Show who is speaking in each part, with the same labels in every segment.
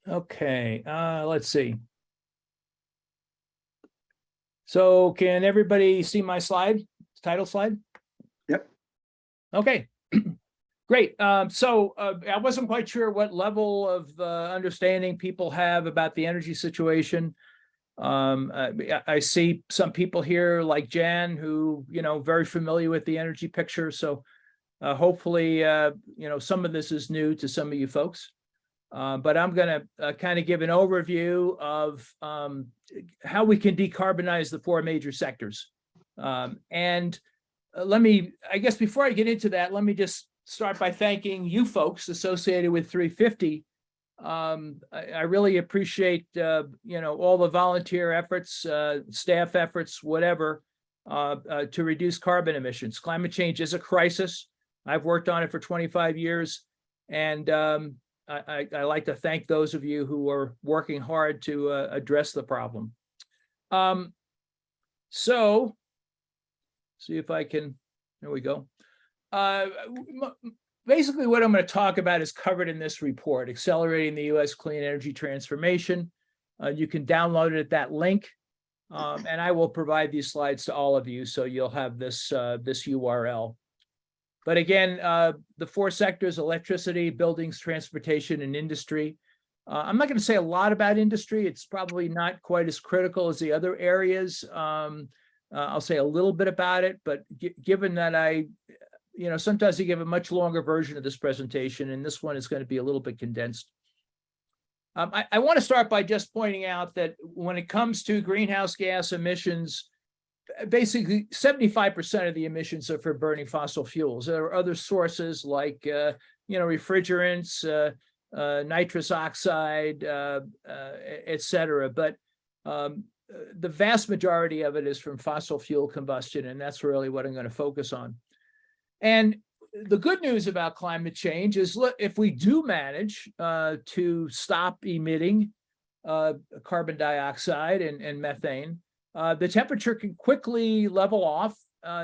Speaker 1: Okay, let's see. So can everybody see my slide, title slide?
Speaker 2: Yep.
Speaker 1: Okay, great. I wasn't quite sure what level of understanding people have about the energy situation. I see some people here like Jan who, very familiar with the energy picture. So hopefully, some of this is new to some of you folks. But I'm going to kind of give an overview of how we can decarbonize the four major sectors. And I guess before I get into that, let me just start by thanking you folks associated with 350. I really appreciate, all the volunteer efforts, staff efforts, whatever, to reduce carbon emissions. Climate change is a crisis. I've worked on it for 25 years. And I like to thank those of you who are working hard to address the problem. So, see if I can, there we go. Basically, what I'm going to talk about is covered in this report, Accelerating the U.S. Clean Energy Transformation. You can download it at that link, and I will provide these slides to all of you, so you'll have this URL. But again, the four sectors: electricity, buildings, transportation, and industry. I'm not going to say a lot about industry. It's probably not quite as critical as the other areas. I'll say a little bit about it, but given that sometimes I give a much longer version of this presentation, and this one is going to be a little bit condensed. I want to start by just pointing out that when it comes to greenhouse gas emissions, basically 75% of the emissions are for burning fossil fuels. There are other sources like, refrigerants, nitrous oxide, et cetera. But the vast majority of it is from fossil fuel combustion, and that's really what I'm going to focus on. And the good news about climate change is, look, if we do manage to stop emitting carbon dioxide and methane, the temperature can quickly level off,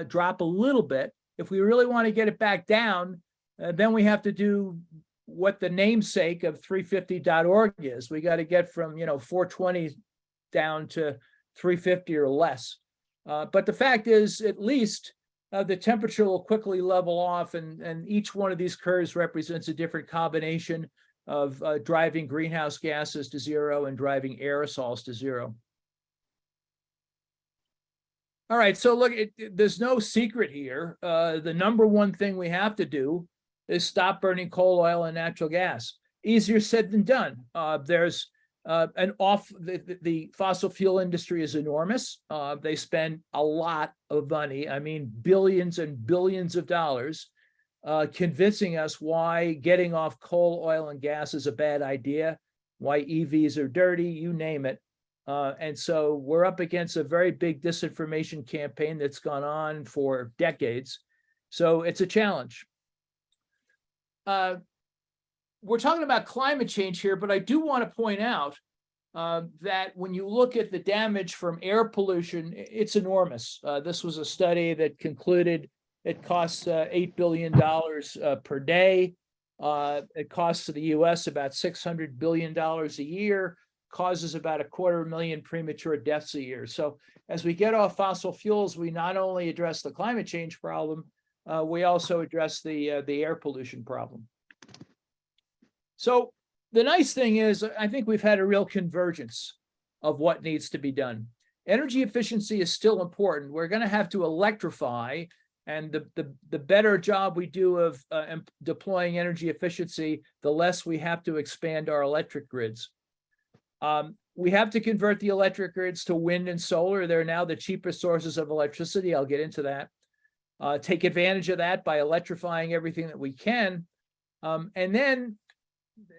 Speaker 1: drop a little bit. If we really want to get it back down, then we have to do what the namesake of 350.org is. We got to get from 420 down to 350 or less. But the fact is, at least the temperature will quickly level off, and each one of these curves represents a different combination of driving greenhouse gases to zero and driving aerosols to zero. All right, so look, there's no secret here. The number one thing we have to do is stop burning coal, oil, and natural gas. Easier said than done. There's the fossil fuel industry is enormous. They spend a lot of money, I mean, billions and billions of dollars, convincing us why getting off coal, oil, and gas is a bad idea, why EVs are dirty, you name it. And so we're up against a very big disinformation campaign that's gone on for decades. So it's a challenge. We're talking about climate change here, but I do want to point out that when you look at the damage from air pollution, it's enormous. This was a study that concluded it costs $8 billion per day. It costs to the US about $600 billion a year, causes about 250,000 premature deaths a year. So as we get off fossil fuels, we not only address the climate change problem, we also address the air pollution problem. So the nice thing is, I think we've had a real convergence of what needs to be done. Energy efficiency is still important. We're going to have to electrify, and the better job we do of deploying energy efficiency, the less we have to expand our electric grids. We have to convert the electric grids to wind and solar. They're now the cheapest sources of electricity. I'll get into that. Take advantage of that by electrifying everything that we can. And then,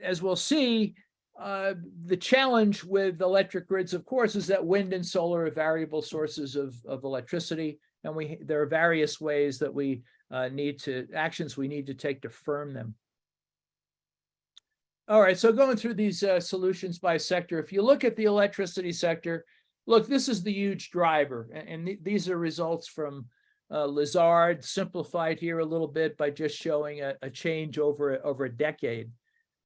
Speaker 1: as we'll see, the challenge with electric grids, of course, is that wind and solar are variable sources of electricity, and there are various ways that we actions we need to take to firm them. All right, so going through these solutions by sector, if you look at the electricity sector, look, this is the huge driver, and these are results from Lazard, simplified here a little bit by just showing a change over a decade.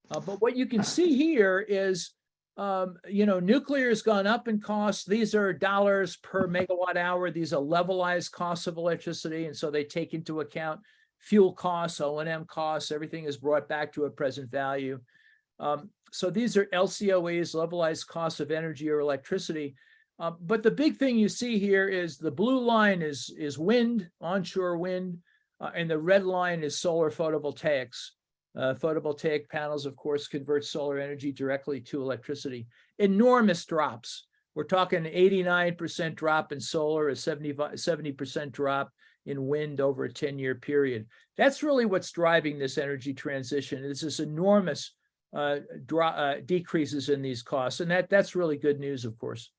Speaker 1: But what you can see here is, nuclear has gone up in cost. These are dollars per megawatt hour. These are levelized costs of electricity. And so they take into account fuel costs, O&M costs, everything is brought back to a present value. So these are LCOEs, levelized costs of energy or electricity. But the big thing you see here is the blue line is wind, onshore wind, and the red line is solar photovoltaics. Photovoltaic panels, of course, convert solar energy directly to electricity. Enormous drops. We're talking 89% drop in solar, a 70% drop in wind over a 10-year period. That's really what's driving this energy transition. It's this enormous decreases in these costs, and that's really good news, of course.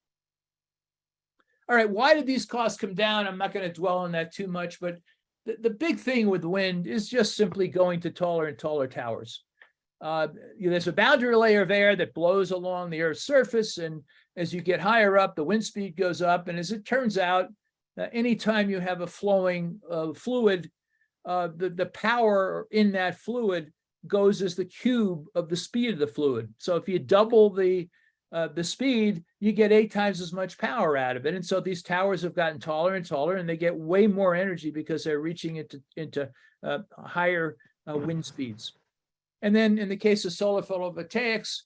Speaker 1: All right, why did these costs come down? I'm not going to dwell on that too much, but the big thing with wind is just simply going to taller and taller towers. There's a boundary layer of air that blows along the Earth's surface, and as you get higher up, the wind speed goes up. And as it turns out, anytime you have a flowing fluid, the power in that fluid goes as the cube of the speed of the fluid. So if you double the speed, you get 8 times as much power out of it. And so these towers have gotten taller and taller, and they get way more energy because they're reaching into higher wind speeds. And then in the case of solar photovoltaics,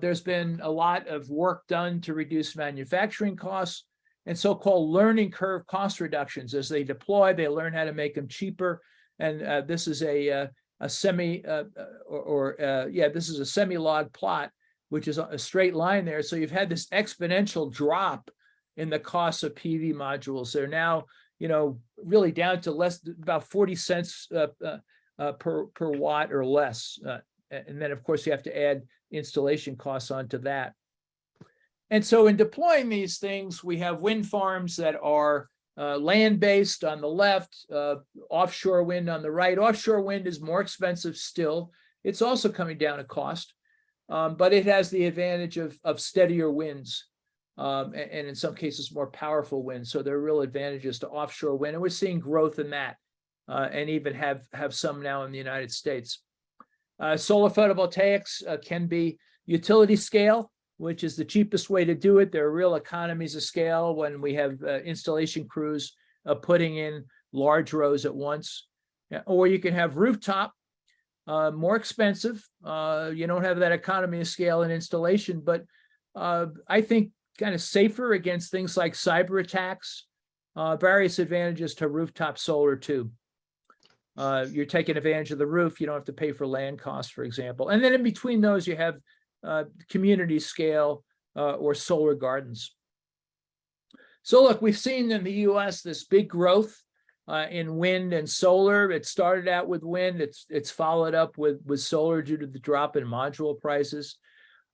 Speaker 1: there's been a lot of work done to reduce manufacturing costs and so-called learning curve cost reductions. As they deploy, they learn how to make them cheaper. And this is a semi-log plot, which is a straight line there. So you've had this exponential drop in the cost of PV modules. They're now, really down to about 40 cents per watt or less. And then, of course, you have to add installation costs onto that. And so in deploying these things, we have wind farms that are land-based on the left, offshore wind on the right. Offshore wind is more expensive still. It's also coming down in cost. But it has the advantage of steadier winds, and in some cases more powerful winds. So there are real advantages to offshore wind, and we're seeing growth in that, and even have some now in the United States. Solar photovoltaics can be utility scale, which is the cheapest way to do it. There are real economies of scale when we have installation crews putting in large rows at once. Or you can have rooftop. More expensive. You don't have that economy of scale in installation, but I think kind of safer against things like cyber attacks. Various advantages to rooftop solar too. You're taking advantage of the roof. You don't have to pay for land costs, for example. And then in between those, you have community scale or solar gardens. So look, we've seen in the US this big growth in wind and solar. It started out with wind. It's followed up with solar due to the drop in module prices.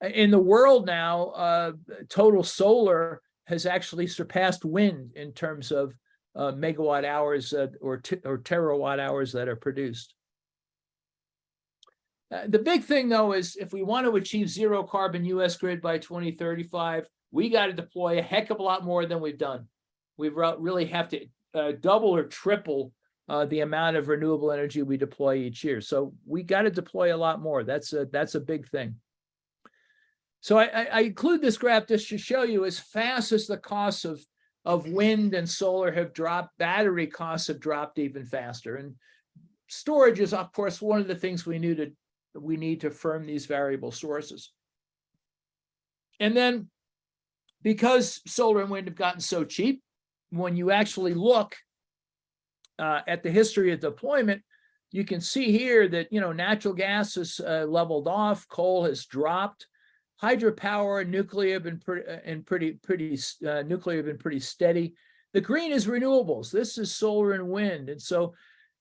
Speaker 1: In the world now, total solar has actually surpassed wind in terms of megawatt hours or terawatt hours that are produced. The big thing, though, is if we want to achieve zero carbon US grid by 2035, we got to deploy a heck of a lot more than we've done. We really have to double or triple the amount of renewable energy we deploy each year. So we got to deploy a lot more. That's a big thing. So I include this graph just to show you as fast as the costs of wind and solar have dropped, battery costs have dropped even faster. And storage is, of course, one of the things we need to firm these variable sources. And then because solar and wind have gotten so cheap, when you actually look at the history of deployment, you can see here that natural gas has leveled off, coal has dropped, hydropower and nuclear have been pretty steady. The green is renewables. This is solar and wind, and so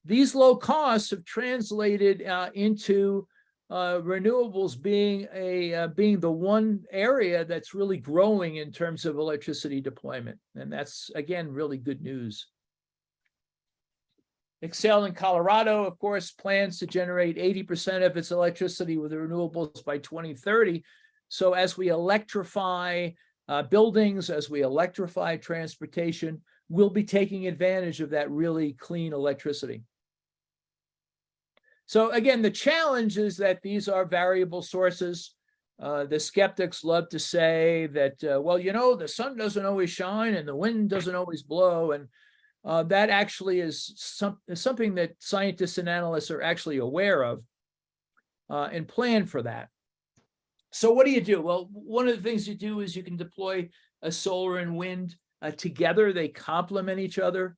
Speaker 1: these low costs have translated into renewables being the one area that's really growing in terms of electricity deployment. And that's, again, really good news. Xcel in Colorado, of course, plans to generate 80% of its electricity with renewables by 2030. So as we electrify buildings, as we electrify transportation, we'll be taking advantage of that really clean electricity. So again, the challenge is that these are variable sources. The skeptics love to say that, well, the sun doesn't always shine and the wind doesn't always blow. And that actually is something that scientists and analysts are actually aware of and plan for that. So what do you do? Well, one of the things you do is you can deploy a solar and wind together. They complement each other.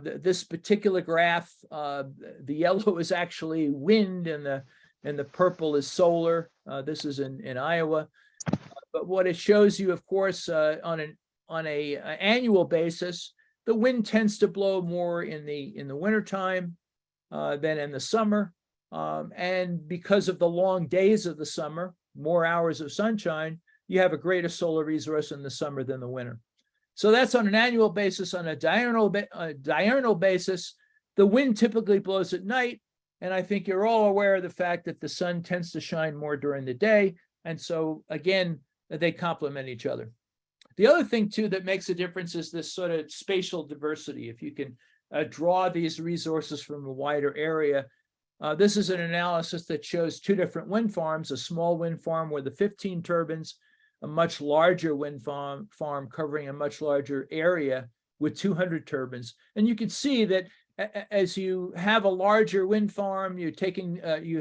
Speaker 1: This particular graph, the yellow is actually wind and the purple is solar. This is in Iowa. But what it shows you, of course, on an annual basis, the wind tends to blow more in the wintertime than in the summer. And because of the long days of the summer, more hours of sunshine, you have a greater solar resource in the summer than the winter. So that's on an annual basis. On a diurnal basis, the wind typically blows at night. And I think you're all aware of the fact that the sun tends to shine more during the day. And so again, they complement each other. The other thing too that makes a difference is this sort of spatial diversity. If you can draw these resources from a wider area, this is an analysis that shows two different wind farms, a small wind farm with the 15 turbines, a much larger wind farm covering a much larger area with 200 turbines. And you can see that as you have a larger wind farm, you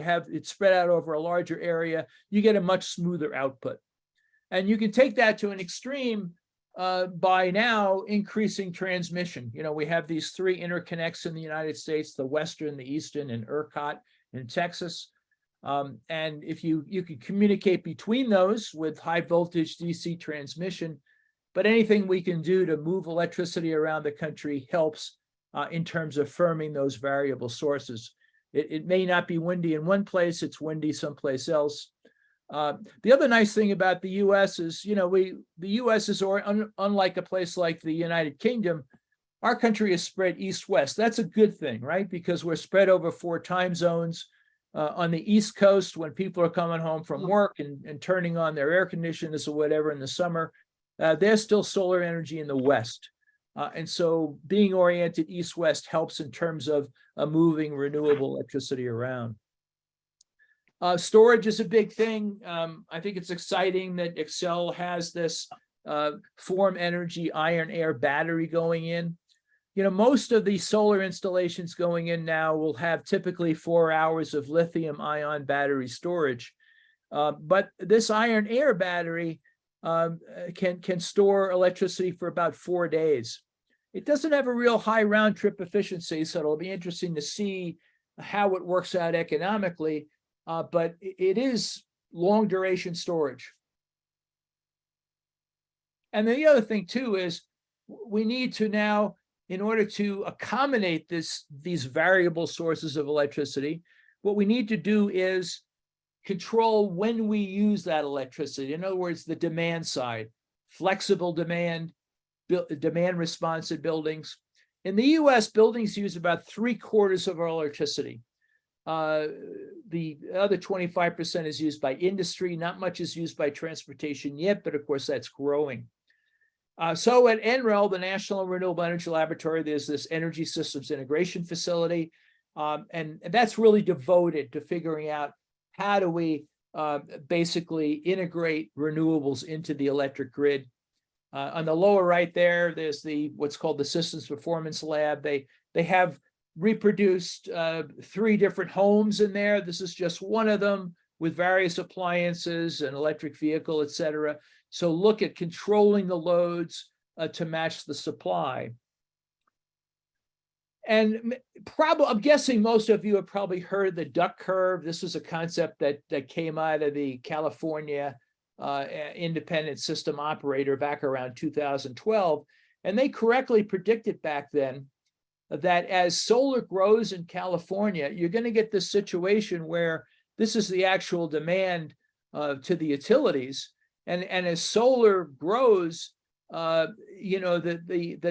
Speaker 1: have it spread out over a larger area, you get a much smoother output. And you can take that to an extreme by now increasing transmission. We have these three interconnects in the United States, the Western, the Eastern, and ERCOT in Texas. And if you can communicate between those with high voltage DC transmission, but anything we can do to move electricity around the country helps in terms of firming those variable sources. It may not be windy in one place, it's windy someplace else. The other nice thing about the U.S. is, the U.S. is unlike a place like the United Kingdom. Our country is spread east-west. That's a good thing, right? Because we're spread over 4 time zones. On the East Coast, when people are coming home from work and turning on their air conditioners or whatever in the summer, there's still solar energy in the West. And so being oriented east-west helps in terms of moving renewable electricity around. Storage is a big thing. I think it's exciting that Xcel has this Form Energy iron air battery going in. Most of the solar installations going in now will have typically 4 hours of lithium ion battery storage. But this iron air battery can store electricity for about 4 days. It doesn't have a real high round trip efficiency, so it'll be interesting to see how it works out economically, but it is long duration storage. And the other thing too is we need to now, in order to accommodate these variable sources of electricity, what we need to do is control when we use that electricity. In other words, the demand side, flexible demand, demand response in buildings. In the US, buildings use about 3/4 of our electricity. The other 25% is used by industry. Not much is used by transportation yet, but of course that's growing. So at NREL, the National Renewable Energy Laboratory, there's this energy systems integration facility, and that's really devoted to figuring out how do we basically integrate renewables into the electric grid. On the lower right there, there's what's called the Systems Performance Lab. They have reproduced 3 different homes in there. This is just one of them with various appliances, an electric vehicle, et cetera. So look at controlling the loads to match the supply. And I'm guessing most of you have probably heard the duck curve. This was a concept that came out of the California independent system operator back around 2012. And they correctly predicted back then that as solar grows in California, you're going to get this situation where this is the actual demand to the utilities. And as solar grows, the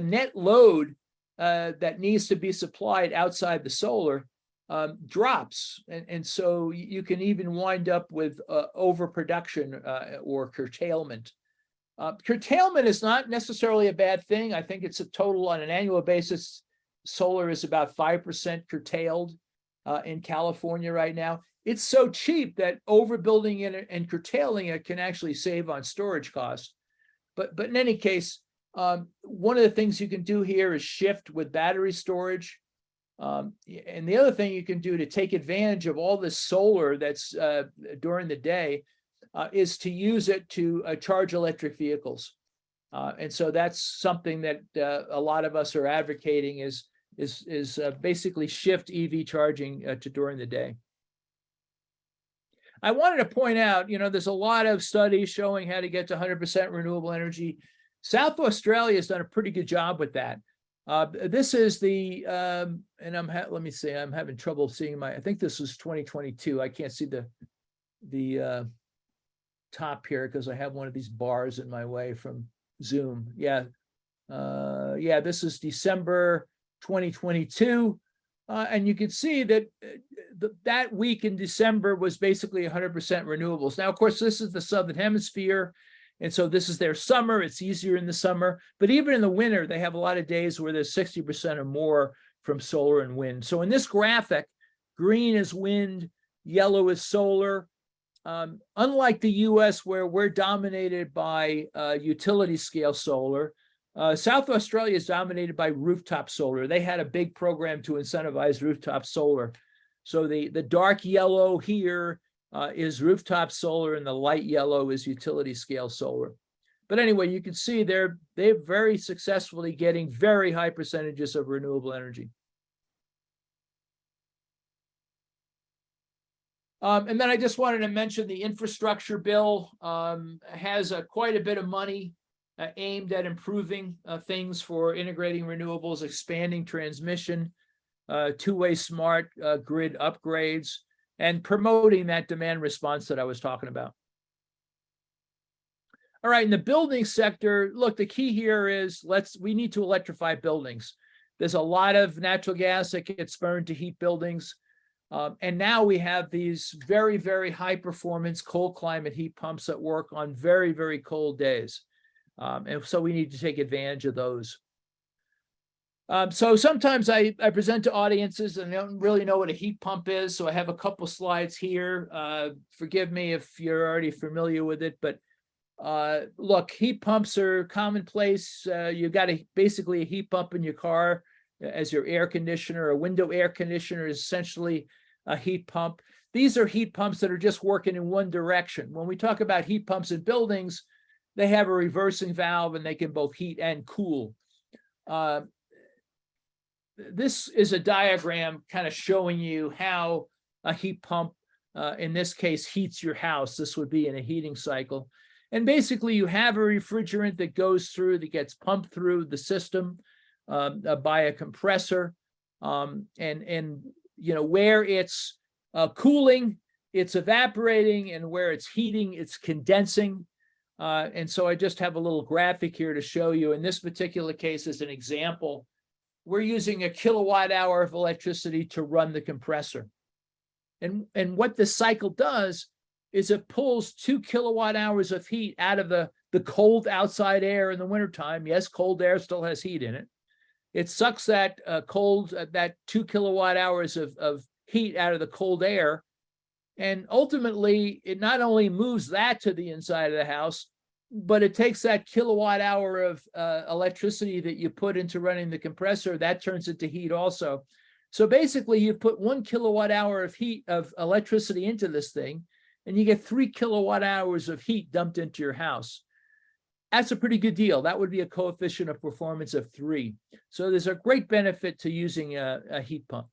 Speaker 1: net load that needs to be supplied outside the solar drops. And so you can even wind up with overproduction or curtailment. Curtailment is not necessarily a bad thing. I think it's a total on an annual basis. Solar is about 5% curtailed. in California right now. It's so cheap that overbuilding it and curtailing it can actually save on storage costs. But in any case, one of the things you can do here is shift with battery storage. And the other thing you can do to take advantage of all this solar that's during the day is to use it to charge electric vehicles. And so that's something that a lot of us are advocating is basically shift EV charging to during the day. I wanted to point out, there's a lot of studies showing how to get to 100% renewable energy. South Australia has done a pretty good job with that. This is the, and let me see, I'm having trouble seeing I think this is 2022. I can't see the top here because I have one of these bars in my way from Zoom. Yeah. This is December 2022. And you can see that that week in December was basically 100% renewables. Now, of course, this is the Southern Hemisphere. And so this is their summer. It's easier in the summer. But even in the winter, they have a lot of days where there's 60% or more from solar and wind. So in this graphic, green is wind, yellow is solar. Unlike the US, where we're dominated by utility scale solar, South Australia is dominated by rooftop solar. They had a big program to incentivize rooftop solar. So the dark yellow here is rooftop solar, and the light yellow is utility scale solar. But anyway, you can see they're very successfully getting very high percentages of renewable energy. And then I just wanted to mention the infrastructure bill has quite a bit of money aimed at improving things for integrating renewables, expanding transmission, two-way smart grid upgrades, and promoting that demand response that I was talking about. All right, in the building sector, look, the key here is we need to electrify buildings. There's a lot of natural gas that gets burned to heat buildings. And now we have these very, very high performance cold climate heat pumps that work on very, very cold days. And so we need to take advantage of those. So sometimes I present to audiences and they don't really know what a heat pump is. So I have a couple slides here. Forgive me if you're already familiar with it, but look, heat pumps are commonplace. You've got basically a heat pump in your car as your air conditioner. A window air conditioner is essentially a heat pump. These are heat pumps that are just working in one direction. When we talk about heat pumps in buildings, they have a reversing valve and they can both heat and cool. This is a diagram kind of showing you how a heat pump, in this case, heats your house. This would be in a heating cycle. And basically, you have a refrigerant that goes through, that gets pumped through the system by a compressor. And where it's cooling, it's evaporating, and where it's heating, it's condensing. And so I just have a little graphic here to show you. In this particular case, as an example, we're using a kilowatt hour of electricity to run the compressor. And what this cycle does is it pulls 2 kilowatt hours of heat out of the cold outside air in the wintertime. Yes, cold air still has heat in it. It sucks that that 2 kilowatt hours of heat out of the cold air. And ultimately, it not only moves that to the inside of the house, but it takes that kilowatt hour of electricity that you put into running the compressor, that turns it to heat also. So basically, you put 1 kilowatt hour of heat of electricity into this thing, and you get 3 kilowatt hours of heat dumped into your house. That's a pretty good deal. That would be a coefficient of performance of 3. So there's a great benefit to using a heat pump.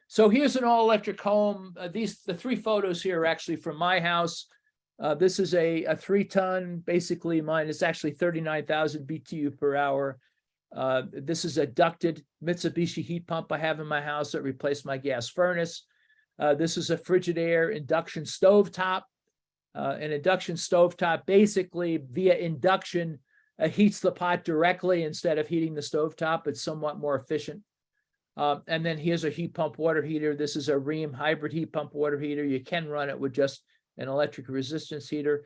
Speaker 1: So here's an all-electric home. The 3 photos here are actually from my house. This is a 3-ton, basically mine is actually 39,000 BTU per hour. This is a ducted Mitsubishi heat pump I have in my house that replaced my gas furnace. This is a Frigidaire induction stovetop. An induction stovetop basically via induction heats the pot directly instead of heating the stovetop. It's somewhat more efficient. And then here's a heat pump water heater. This is a Rheem hybrid heat pump water heater. You can run it with just an electric resistance heater.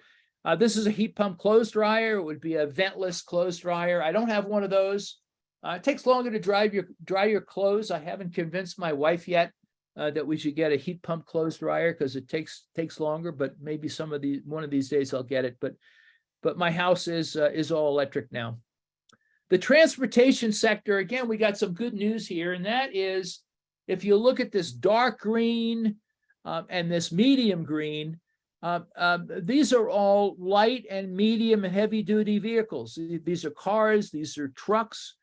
Speaker 1: This is a heat pump clothes dryer. It would be a ventless clothes dryer. I don't have one of those. It takes longer to dry your clothes. I haven't convinced my wife yet that we should get a heat pump clothes dryer because it takes longer, but maybe one of these days I'll get it. But my house is all electric now. The transportation sector, again, we got some good news here, and that is if you look at this dark green and this medium green, these are all light and medium and heavy duty vehicles. These are cars, these are trucks.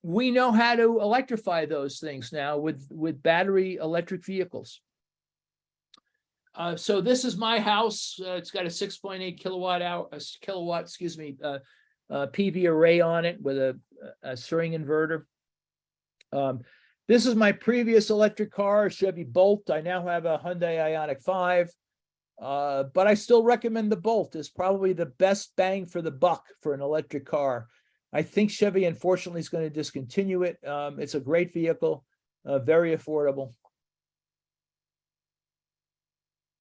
Speaker 1: We know how to electrify those things now with battery electric vehicles. So this is my house. It's got a 6.8 kilowatt, PV array on it with a string inverter. This is my previous electric car, Chevy Bolt. I now have a Hyundai Ioniq 5, but I still recommend the Bolt. It's probably the best bang for the buck for an electric car. I think Chevy, unfortunately, is going to discontinue it. It's a great vehicle, very affordable.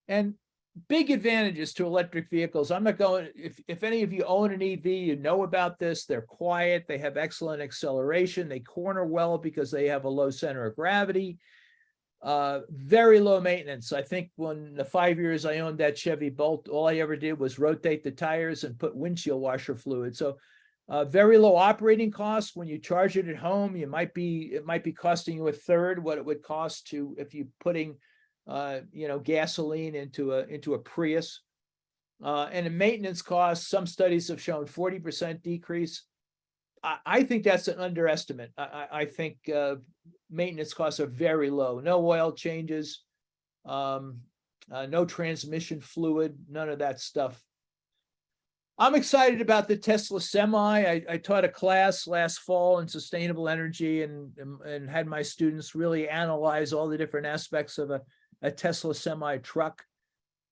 Speaker 1: And big advantages to electric vehicles. I'm not going, if any of you own an EV, you know about this. They're quiet, they have excellent acceleration, they corner well because they have a low center of gravity, very low maintenance. I think when the 5 years I owned that Chevy Bolt, all I ever did was rotate the tires and put windshield washer fluid. So very low operating costs. When you charge it at home, it might be costing you a third what it would cost to if you putting gasoline into a Prius. And in maintenance costs, some studies have shown 40% decrease. I think that's an underestimate. I think maintenance costs are very low. No oil changes, no transmission fluid, none of that stuff. I'm excited about the Tesla Semi. I taught a class last fall in sustainable energy and had my students really analyze all the different aspects of a Tesla Semi truck.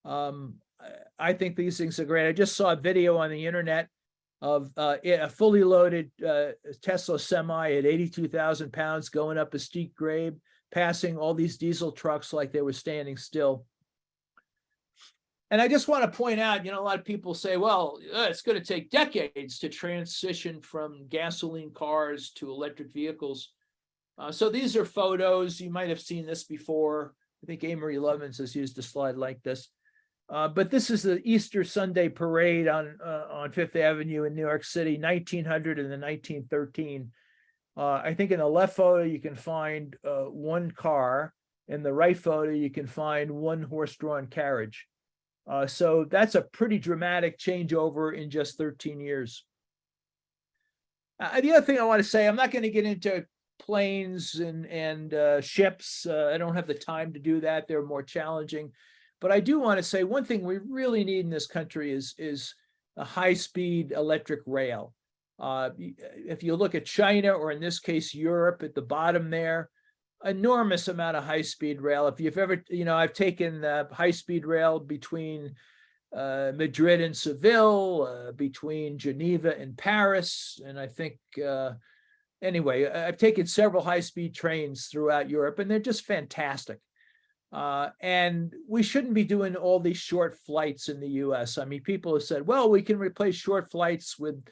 Speaker 1: I think these things are great. I just saw a video on the internet of a fully loaded Tesla Semi at 82,000 pounds going up a steep grade, passing all these diesel trucks like they were standing still. And I just want to point out, a lot of people say, well, it's going to take decades to transition from gasoline cars to electric vehicles. So these are photos. You might have seen this before. I think Amory Lovins has used a slide like this. But this is the Easter Sunday parade on Fifth Avenue in New York City, 1900 and then 1913. I think in the left photo, you can find one car. In the right photo, you can find one horse-drawn carriage. So that's a pretty dramatic changeover in just 13 years. The other thing I want to say, I'm not going to get into planes and ships. I don't have the time to do that. They're more challenging. But I do want to say one thing we really need in this country is a high-speed electric rail. If you look at China, or in this case, Europe at the bottom there, enormous amount of high-speed rail. If you've ever, I've taken high-speed rail between Madrid and Seville, between Geneva and Paris, and I think, anyway, I've taken several high-speed trains throughout Europe, and they're just fantastic. And we shouldn't be doing all these short flights in the US. I mean, people have said, well, we can replace short flights with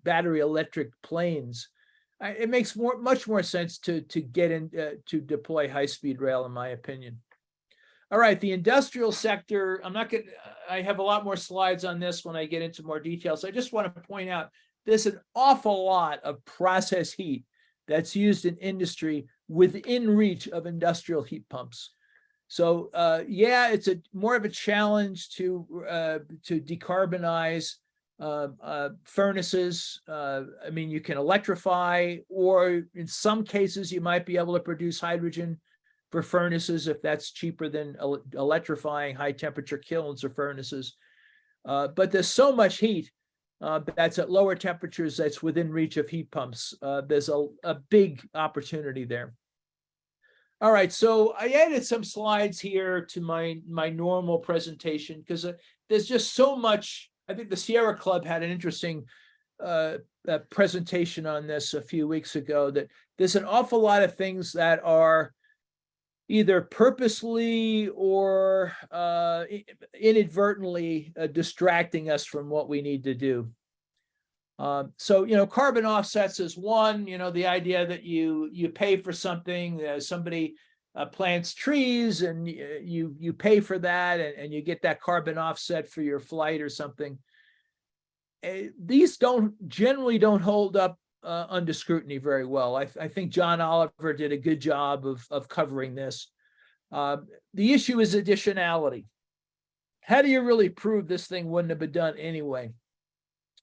Speaker 1: battery electric planes. It makes much more sense to get in to deploy high-speed rail, in my opinion. All right, the industrial sector. I have a lot more slides on this when I get into more details. I just want to point out there's an awful lot of process heat that's used in industry within reach of industrial heat pumps. So yeah, it's more of a challenge to decarbonize furnaces. I mean, you can electrify, or in some cases, you might be able to produce hydrogen for furnaces if that's cheaper than electrifying high temperature kilns or furnaces. But there's so much heat that's at lower temperatures that's within reach of heat pumps. There's a big opportunity there. All right, so I added some slides here to my normal presentation because there's just so much. I think the Sierra Club had an interesting presentation on this a few weeks ago, that there's an awful lot of things that are either purposely or inadvertently distracting us from what we need to do. So, carbon offsets is one, the idea that you pay for something, somebody plants trees, and you pay for that, and you get that carbon offset for your flight or something. These generally don't hold up under scrutiny very well. I think John Oliver did a good job of covering this. The issue is additionality. How do you really prove this thing wouldn't have been done anyway?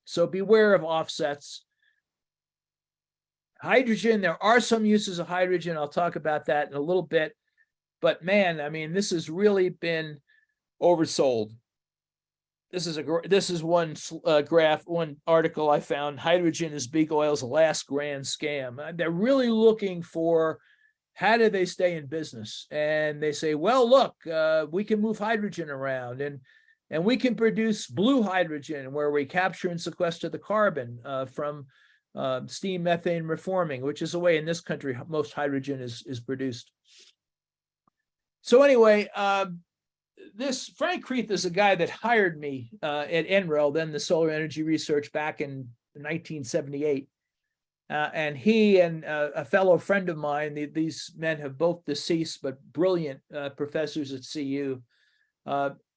Speaker 1: So beware of offsets. Hydrogen, there are some uses of hydrogen. I'll talk about that in a little bit. But man, I mean, this has really been oversold. This is one one article I found. Hydrogen is big oil's last grand scam. They're really looking for how do they stay in business, and they say, well, look, we can move hydrogen around, and we can produce blue hydrogen where we capture and sequester the carbon from steam methane reforming, which is the way in this country most hydrogen is produced. So anyway, this Frank Creeth is a guy that hired me at NREL, then the Solar Energy Research, back in 1978. And he and a fellow friend of mine, these men have both deceased, but brilliant professors at CU.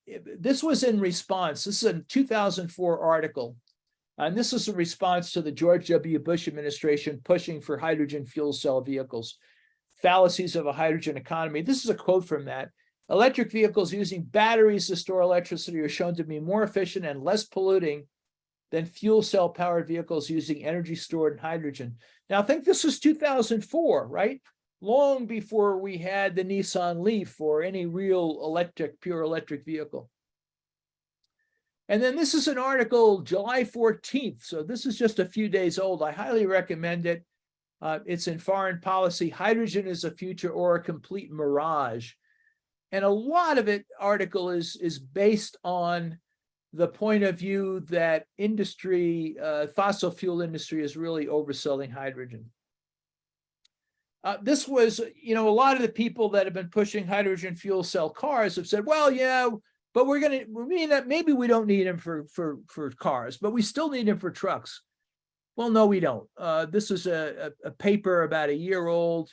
Speaker 1: This was in response. This is a 2004 article. And this is a response to the George W. Bush administration pushing for hydrogen fuel cell vehicles. Fallacies of a hydrogen economy. This is a quote from that. Electric vehicles using batteries to store electricity are shown to be more efficient and less polluting than fuel cell powered vehicles using energy stored in hydrogen. Now, I think this was 2004, right? Long before we had the Nissan Leaf or any real pure electric vehicle. And then this is an article, July 14th. So this is just a few days old. I highly recommend it. It's in Foreign Policy. Hydrogen is a future or a complete mirage. And a lot of it article is based on the point of view that industry, fossil fuel industry, is really overselling hydrogen. This was, a lot of the people that have been pushing hydrogen fuel cell cars have said, well, yeah, but maybe we don't need them for cars, but we still need them for trucks. Well, no, we don't. This is a paper about a year old,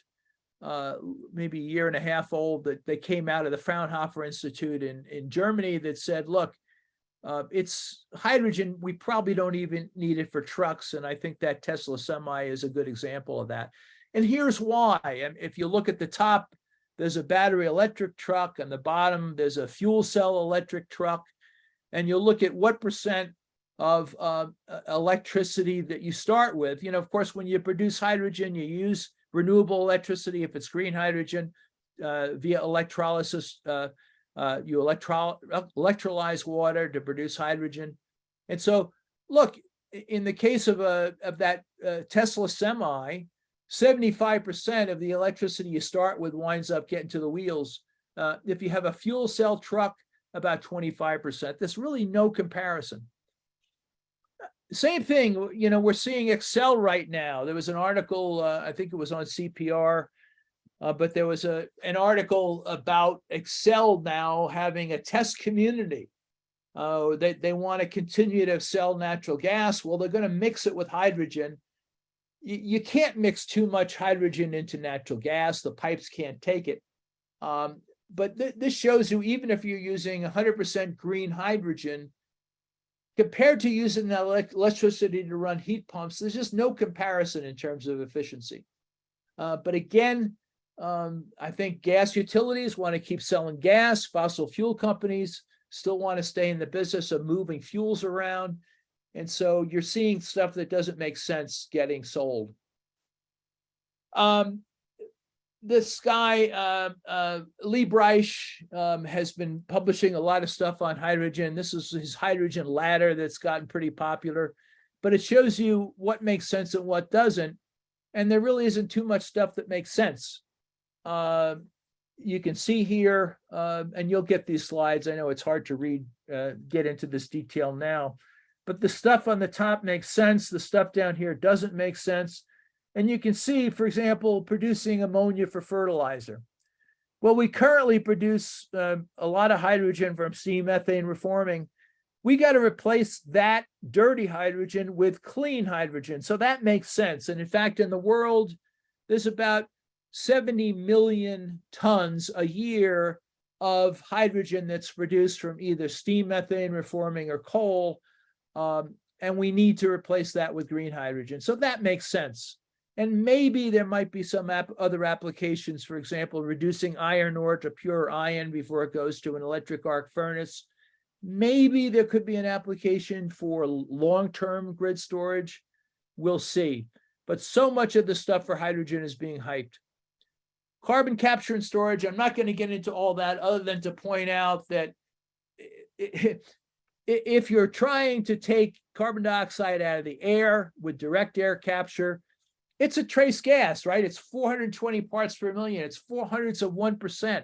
Speaker 1: maybe a year and a half old, that came out of the Fraunhofer Institute in Germany that said, look, it's hydrogen. We probably don't even need it for trucks. And I think that Tesla Semi is a good example of that. And here's why. And if you look at the top, there's a battery electric truck. On the bottom, there's a fuel cell electric truck. And you'll look at what percent of electricity that you start with. Of course, when you produce hydrogen, you use renewable electricity. If it's green hydrogen, via electrolysis, you electrolyze water to produce hydrogen. And so, look, in the case of that Tesla Semi, 75% of the electricity you start with winds up getting to the wheels. If you have a fuel cell truck, about 25%. There's really no comparison. Same thing, we're seeing Excel right now. There was an article, I think it was on CPR, but there was an article about Excel now having a test community. They want to continue to sell natural gas. Well, they're going to mix it with hydrogen. You can't mix too much hydrogen into natural gas. The pipes can't take it. But this shows you, even if you're using 100% green hydrogen, compared to using that electricity to run heat pumps, there's just no comparison in terms of efficiency. But again, I think gas utilities want to keep selling gas. Fossil fuel companies still want to stay in the business of moving fuels around. And so you're seeing stuff that doesn't make sense getting sold. This guy, Lee Breich, has been publishing a lot of stuff on hydrogen. This is his hydrogen ladder that's gotten pretty popular, but it shows you what makes sense and what doesn't. And there really isn't too much stuff that makes sense. You can see here, and you'll get these slides. I know it's hard to read, get into this detail now, but the stuff on the top makes sense. The stuff down here doesn't make sense. And you can see, for example, producing ammonia for fertilizer. Well, we currently produce a lot of hydrogen from steam methane reforming. We got to replace that dirty hydrogen with clean hydrogen. So that makes sense. And in fact, in the world, there's about 70 million tons a year of hydrogen that's produced from either steam methane reforming or coal. And we need to replace that with green hydrogen. So that makes sense. And maybe there might be some other applications, for example, reducing iron ore to pure iron before it goes to an electric arc furnace. Maybe there could be an application for long-term grid storage. We'll see. But so much of the stuff for hydrogen is being hyped. Carbon capture and storage, I'm not going to get into all that other than to point out that if you're trying to take carbon dioxide out of the air with direct air capture, it's a trace gas, right? It's 420 parts per million. It's 0.04%.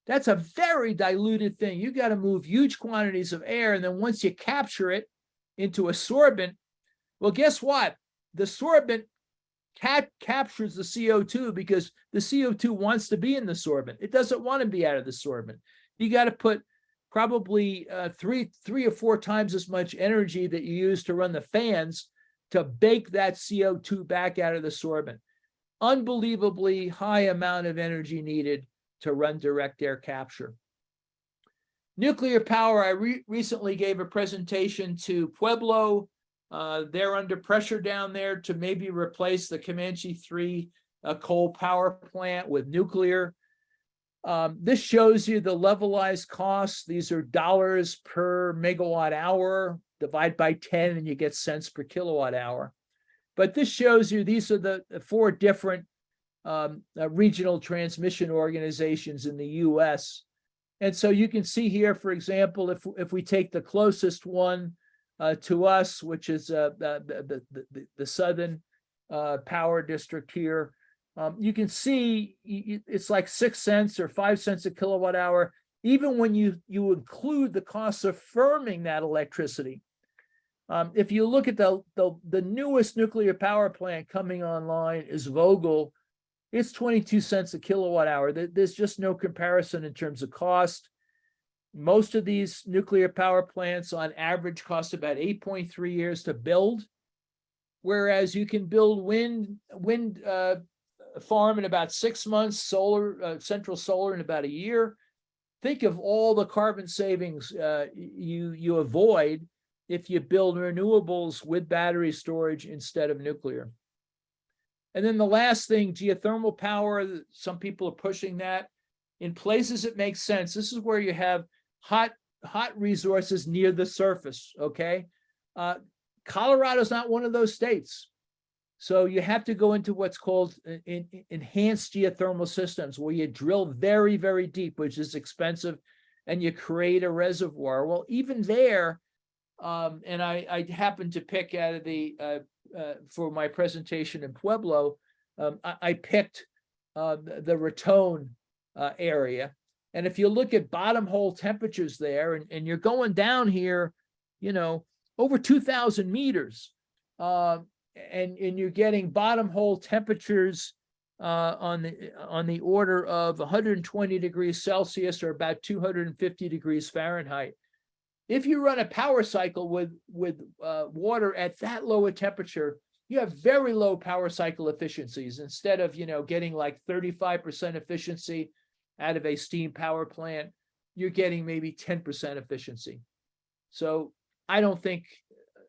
Speaker 1: That's a very diluted thing. You got to move huge quantities of air. And then once you capture it into a sorbent, well, guess what? The sorbent captures the CO2 because the CO2 wants to be in the sorbent. It doesn't want to be out of the sorbent. You got to put probably three or four times as much energy that you use to run the fans to bake that CO2 back out of the sorbent. Unbelievably high amount of energy needed to run direct air capture. Nuclear power, I recently gave a presentation to Pueblo. They're under pressure down there to maybe replace the Comanche 3 coal power plant with nuclear. This shows you the levelized costs. These are dollars per megawatt hour. Divide by 10 and you get cents per kilowatt hour. But this shows you these are the 4 different regional transmission organizations in the US. And so you can see here, for example, if we take the closest one to us, which is the Southern Power District here, you can see it's like 6 cents or 5 cents a kilowatt hour, even when you include the costs of firming that electricity. If you look at the newest nuclear power plant coming online is Vogtle, it's 22 cents a kilowatt hour. There's just no comparison in terms of cost. Most of these nuclear power plants on average cost about 8.3 years to build, whereas you can build wind farm in about 6 months, solar, central solar in about a year. Think of all the carbon savings you avoid if you build renewables with battery storage instead of nuclear. And then the last thing, geothermal power, some people are pushing that. In places it makes sense. This is where you have hot resources near the surface, okay? Colorado's not one of those states. So you have to go into what's called enhanced geothermal systems, where you drill very, very deep, which is expensive, and you create a reservoir. Well, even there, and I happened to pick out of the, for my presentation in Pueblo, I picked the Raton area. And if you look at bottom hole temperatures there, and you're going down here, you know, over 2,000 meters, and you're getting bottom hole temperatures on the order of 120 degrees Celsius or about 250 degrees Fahrenheit. If you run a power cycle with water at that low a temperature, you have very low power cycle efficiencies. Instead of, you know, getting like 35% efficiency out of a steam power plant, you're getting maybe 10% efficiency. So I don't think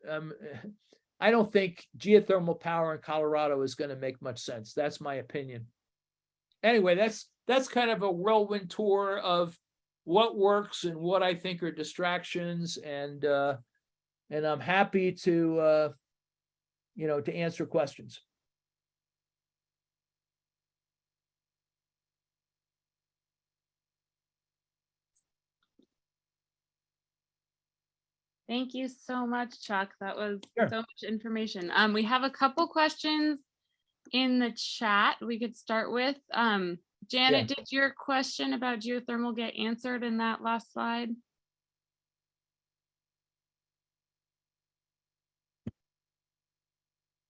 Speaker 1: geothermal power in Colorado is going to make much sense. That's my opinion. Anyway, that's kind of a whirlwind tour of what works and what I think are distractions, and I'm happy to to answer questions.
Speaker 2: Thank you so much, Chuck. That was
Speaker 1: Sure.
Speaker 2: so much information. We have a couple questions in the chat we could start with. Janet, did your question about geothermal get answered in that last slide?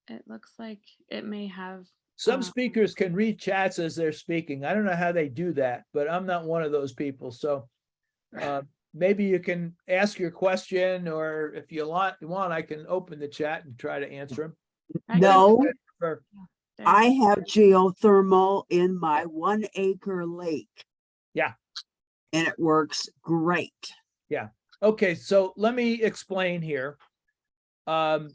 Speaker 2: It looks like it may have.
Speaker 1: Some speakers can read chats as they're speaking. I don't know how they do that, but I'm not one of those people. So maybe you can ask your question, or if you want, I can open the chat and try to answer them.
Speaker 3: No,
Speaker 2: there.
Speaker 3: I have geothermal in my 1 acre lake.
Speaker 1: Yeah.
Speaker 3: And it works great.
Speaker 1: Okay, so let me explain here. I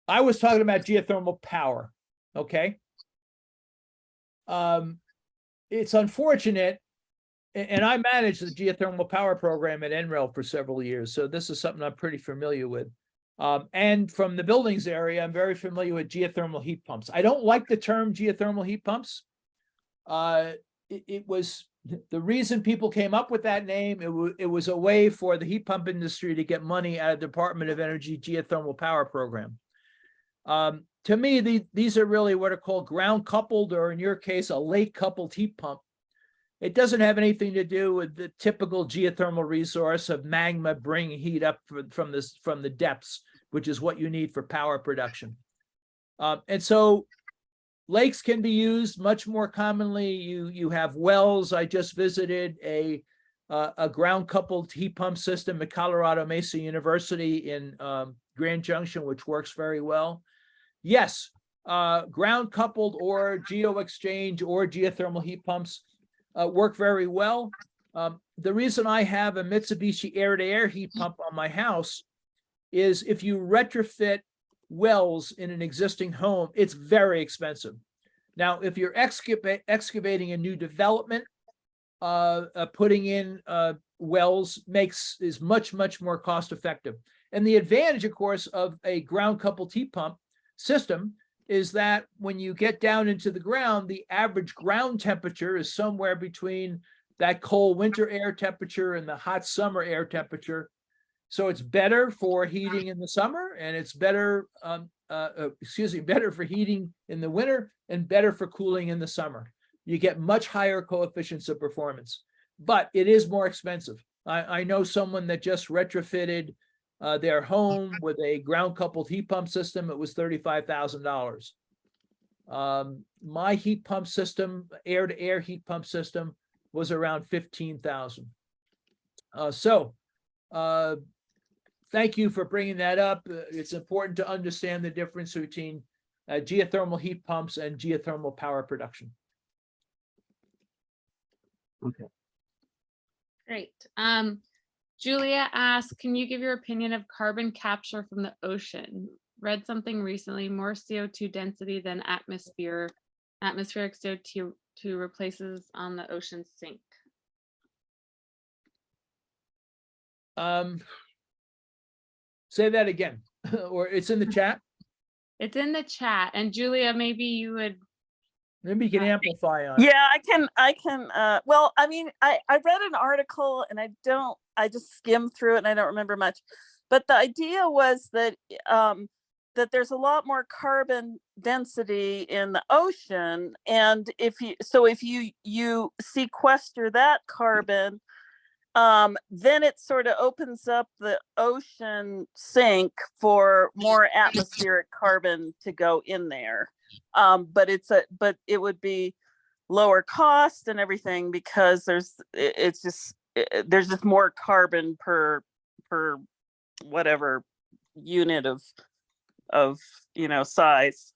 Speaker 1: was talking about geothermal power, okay? It's unfortunate, and I managed the geothermal power program at NREL for several years, so this is something I'm pretty familiar with. And from the buildings area, I'm very familiar with geothermal heat pumps. I don't like the term geothermal heat pumps. It was the reason people came up with that name. It was a way for the heat pump industry to get money out of the Department of Energy geothermal power program. To me, these are really what are called ground coupled, or in your case, a lake coupled heat pump. It doesn't have anything to do with the typical geothermal resource of magma bringing heat up from the depths, which is what you need for power production. And so lakes can be used much more commonly. You have wells. I just visited a ground coupled heat pump system at Colorado Mesa University in Grand Junction, which works very well. Yes, ground coupled or geo exchange or geothermal heat pumps work very well. The reason I have a Mitsubishi air-to-air heat pump on my house is if you retrofit wells in an existing home, it's very expensive. Now, if you're excavating a new development, putting in wells is much more cost effective. And the advantage, of course, of a ground coupled heat pump system is that when you get down into the ground, the average ground temperature is somewhere between that cold winter air temperature and the hot summer air temperature. So it's better for heating in the summer, and it's better, better for heating in the winter and better for cooling in the summer. You get much higher coefficients of performance, but it is more expensive. I know someone that just retrofitted their home with a ground coupled heat pump system. It was $35,000. My heat pump system, air to air heat pump system, was around $15,000. Thank you for bringing that up. It's important to understand the difference between geothermal heat pumps and geothermal power production.
Speaker 3: Okay.
Speaker 2: Great. Julia asked, can you give your opinion of carbon capture from the ocean? Read something recently, more CO2 density than atmospheric CO2 replaces on the ocean sink.
Speaker 1: Say that again, or it's in the chat.
Speaker 2: It's in the chat, and Julia, maybe you would.
Speaker 1: Maybe you can amplify on it.
Speaker 4: Yeah, I can. Well, I mean, I read an article and I just skimmed through it and I don't remember much, but the idea was that that there's a lot more carbon density in the ocean, and if you sequester that carbon, then it sort of opens up the ocean sink for more atmospheric carbon to go in there. But it would be lower cost and everything because there's just more carbon per whatever unit of size.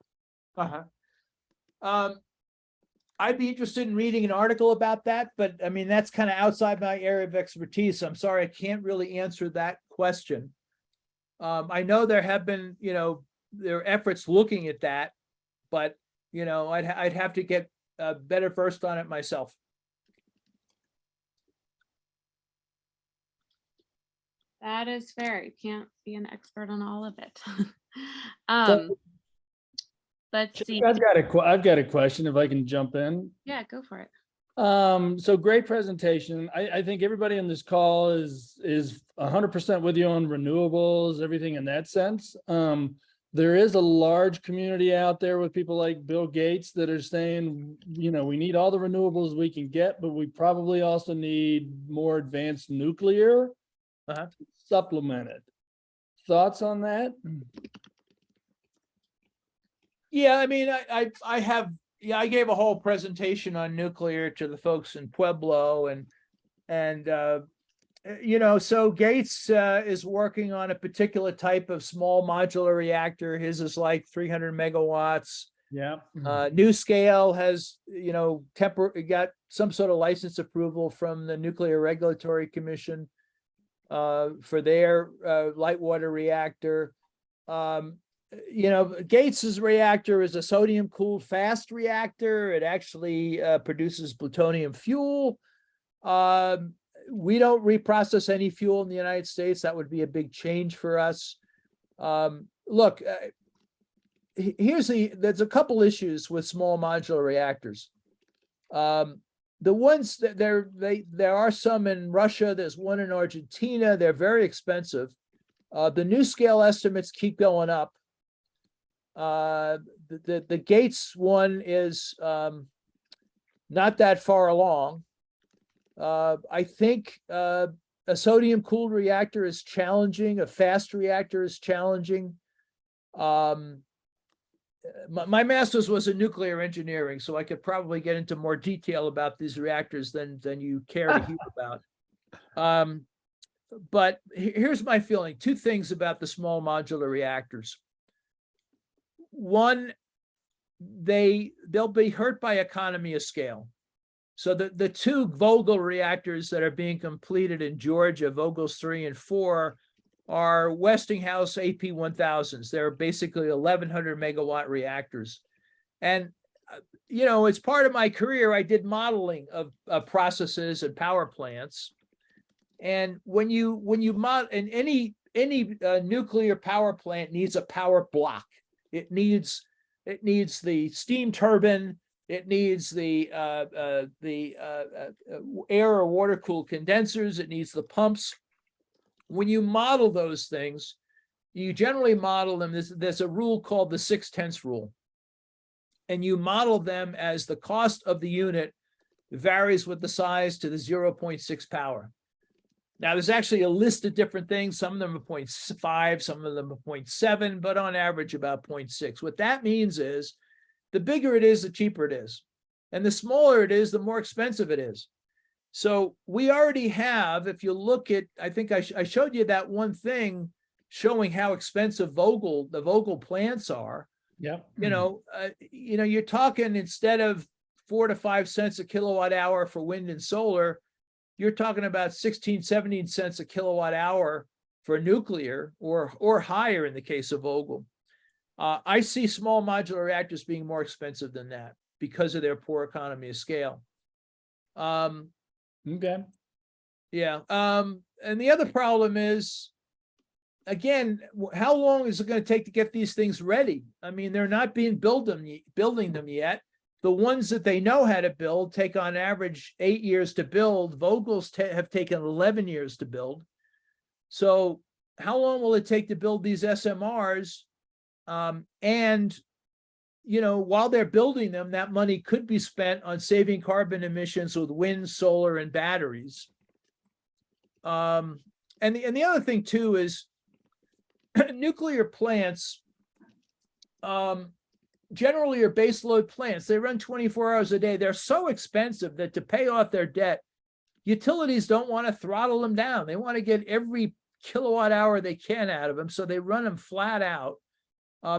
Speaker 1: I'd be interested in reading an article about that, but I mean, that's kind of outside my area of expertise. I'm sorry, I can't really answer that question. I know there have been, there are efforts looking at that, but, I'd have to get better versed on it myself.
Speaker 2: That is fair. You can't be an expert on all of it. Let's see.
Speaker 5: I've got a question if I can jump in.
Speaker 2: Yeah, go for it.
Speaker 5: So great presentation. I think everybody on this call is 100% with you on renewables, everything in that sense. There is a large community out there with people like Bill Gates that are saying, we need all the renewables we can get, but we probably also need more advanced nuclear to supplement it. Thoughts on that?
Speaker 1: Yeah, I mean, I gave a whole presentation on nuclear to the folks in Pueblo, and so Gates is working on a particular type of small modular reactor. His is like 300 megawatts.
Speaker 5: Yeah.
Speaker 1: New Scale has, got some sort of license approval from the Nuclear Regulatory Commission for their light water reactor. Gates's reactor is a sodium cooled fast reactor. It actually produces plutonium fuel. We don't reprocess any fuel in the United States. That would be a big change for us. Look, there's a couple issues with small modular reactors. The ones that there are some in Russia, there's one in Argentina, they're very expensive. The new scale estimates keep going up. The Gates one is not that far along. I think a sodium cooled reactor is challenging, a fast reactor is challenging. My master's was in nuclear engineering, so I could probably get into more detail about these reactors than you care to hear about. But here's my feeling. Two things about the small modular reactors. One, they'll be hurt by economy of scale. So the two Vogtle reactors that are being completed in Georgia, Vogels 3 and 4, are Westinghouse AP1000s. They're basically 1,100 megawatt reactors. And, as part of my career, I did modeling of processes and power plants. And when you model, and any nuclear power plant needs a power block. It needs the steam turbine. It needs the air or water cooled condensers. It needs the pumps. When you model those things, you generally model them. There's a rule called the 6/10 rule. And you model them as the cost of the unit varies with the size to the 0.6 power. Now, there's actually a list of different things. Some of them are 0.5, some of them are 0.7, but on average about 0.6. What that means is the bigger it is, the cheaper it is. And the smaller it is, the more expensive it is. So we already have, if you look at, I think I showed you that one thing showing how expensive the Vogtle plants are.
Speaker 5: Yeah.
Speaker 1: You're talking, instead of 4 to 5 cents a kilowatt hour for wind and solar, you're talking about 16, 17 cents a kilowatt hour for nuclear, or higher in the case of Vogtle. I see small modular reactors being more expensive than that because of their poor economy of scale.
Speaker 5: Okay.
Speaker 1: Yeah. And the other problem is, again, how long is it going to take to get these things ready? I mean, they're not building them yet. The ones that they know how to build take on average 8 years to build. Vogels have taken 11 years to build. So how long will it take to build these SMRs? And while they're building them, that money could be spent on saving carbon emissions with wind, solar, and batteries. And the other thing too is nuclear plants generally are baseload plants. They run 24 hours a day. They're so expensive that to pay off their debt, utilities don't want to throttle them down. They want to get every kilowatt hour they can out of them, so they run them flat out.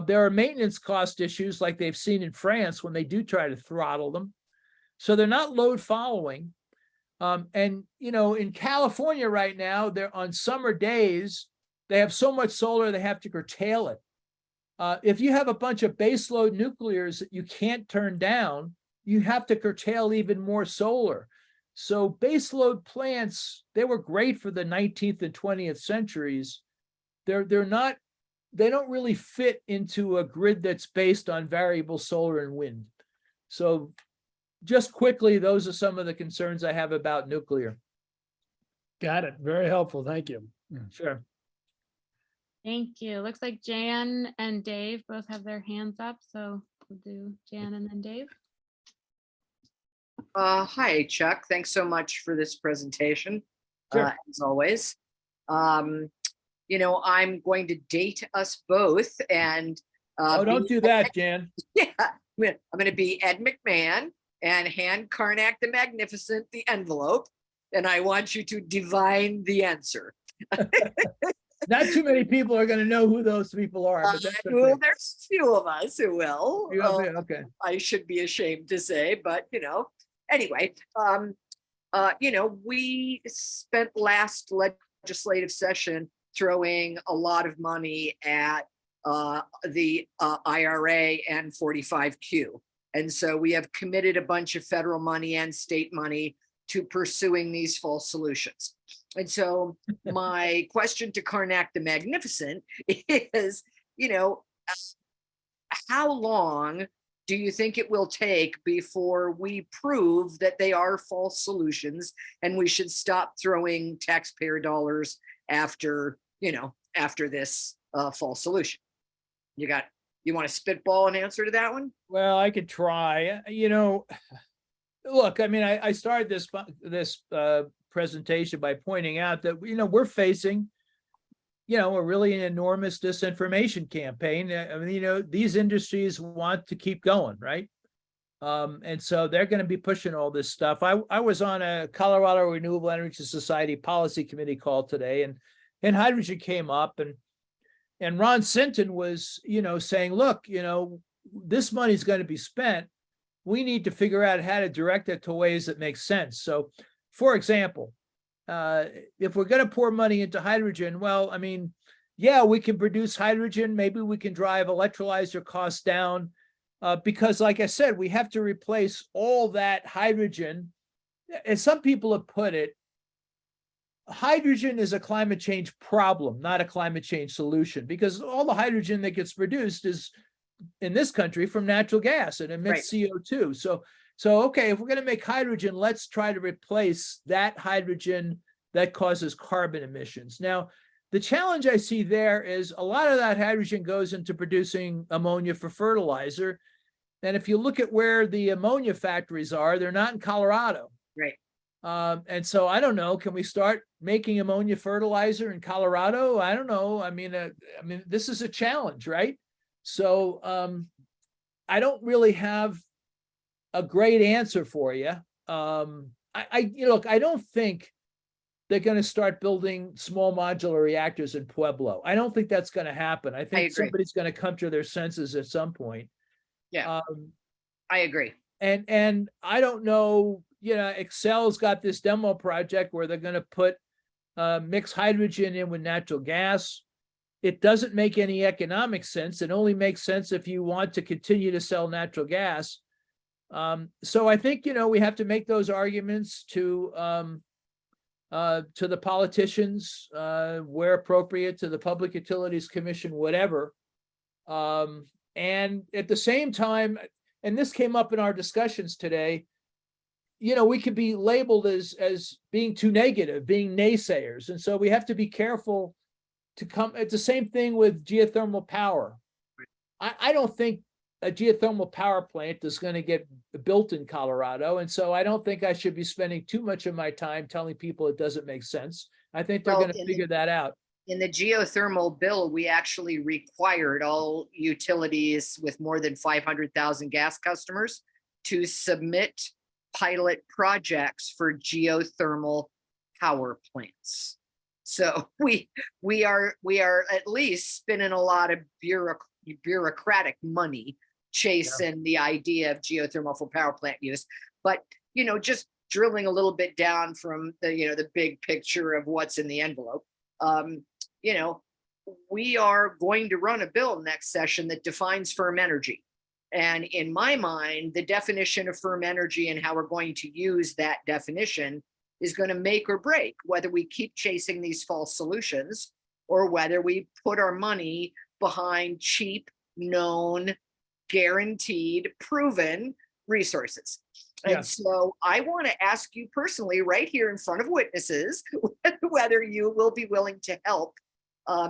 Speaker 1: There are maintenance cost issues like they've seen in France when they do try to throttle them. So they're not load following. And in California right now, they're on summer days, they have so much solar, they have to curtail it. If you have a bunch of baseload nuclears that you can't turn down, you have to curtail even more solar. So baseload plants, they were great for the 19th and 20th centuries. They don't really fit into a grid that's based on variable solar and wind. So just quickly, those are some of the concerns I have about nuclear.
Speaker 5: Got it. Very helpful. Thank you.
Speaker 1: Sure.
Speaker 2: Thank you. Looks like Jan and Dave both have their hands up, so we'll do Jan and then Dave.
Speaker 6: Hi, Chuck. Thanks so much for this presentation,
Speaker 1: Sure.
Speaker 6: as always. I'm going to date us both, and
Speaker 1: Don't do that, Jan.
Speaker 6: yeah, I'm going to be Ed McMahon and hand Karnak the Magnificent the envelope, and I want you to divine the answer.
Speaker 1: Not too many people are gonna know who those people are, but that's
Speaker 6: Well,
Speaker 1: okay.
Speaker 6: there's a few of us who will.
Speaker 1: Okay.
Speaker 6: I should be ashamed to say, but anyway, we spent last legislative session throwing a lot of money at the IRA and 45Q. And so we have committed a bunch of federal money and state money to pursuing these false solutions. And so my question to Karnak the Magnificent is, how long do you think it will take before we prove that they are false solutions and we should stop throwing taxpayer dollars after this false solution? You want to spitball an answer to that one?
Speaker 1: Well, I could try, look, I mean, I started this presentation by pointing out that, we're facing, a really enormous disinformation campaign. I mean, these industries want to keep going, right? And so they're going to be pushing all this stuff. I was on a Colorado Renewable Energy Society Policy Committee call today, and hydrogen came up, and Ron Sinton was, saying, look, this money's going to be spent. We need to figure out how to direct it to ways that make sense. So, for example, if we're going to pour money into hydrogen, well, I mean, yeah, we can produce hydrogen. Maybe we can drive electrolyzer costs down because, like I said, we have to replace all that hydrogen. As some people have put it, hydrogen is a climate change problem, not a climate change solution, because all the hydrogen that gets produced is in this country from natural gas and emits CO2. So, okay, if we're going to make hydrogen, let's try to replace that hydrogen that causes carbon emissions. Now, the challenge I see there is a lot of that hydrogen goes into producing ammonia for fertilizer. And if you look at where the ammonia factories are, they're not in Colorado.
Speaker 6: Right.
Speaker 1: And so I don't know, can we start making ammonia fertilizer in Colorado? I don't know. I mean, this is a challenge, right? So I don't really have a great answer for you. Look, I don't think they're going to start building small modular reactors in Pueblo. I don't think that's going to happen. I think somebody's going to come to their senses at some point.
Speaker 6: Yeah, I agree.
Speaker 1: And I don't know, Excel's got this demo project where they're going to put mixed hydrogen in with natural gas. It doesn't make any economic sense. It only makes sense if you want to continue to sell natural gas. So I think, we have to make those arguments to the politicians, where appropriate, to the Public Utilities Commission, whatever. And at the same time, and this came up in our discussions today, we could be labeled as being too negative, being naysayers. And so we have to be careful to come. It's the same thing with geothermal power. I don't think a geothermal power plant is going to get built in Colorado. And so I don't think I should be spending too much of my time telling people it doesn't make sense. I think they're going to figure that out.
Speaker 6: In the geothermal bill, we actually required all utilities with more than 500,000 gas customers to submit pilot projects for geothermal power plants. So we are at least spending a lot of bureaucratic money chasing the idea of geothermal for power plant use. But, just drilling a little bit down from the big picture of what's in the envelope, we are going to run a bill next session that defines firm energy. And in my mind, the definition of firm energy and how we're going to use that definition is going to make or break whether we keep chasing these false solutions or whether we put our money behind cheap, known, guaranteed, proven resources. And so I want to ask you personally right here in front of witnesses, whether you will be willing to help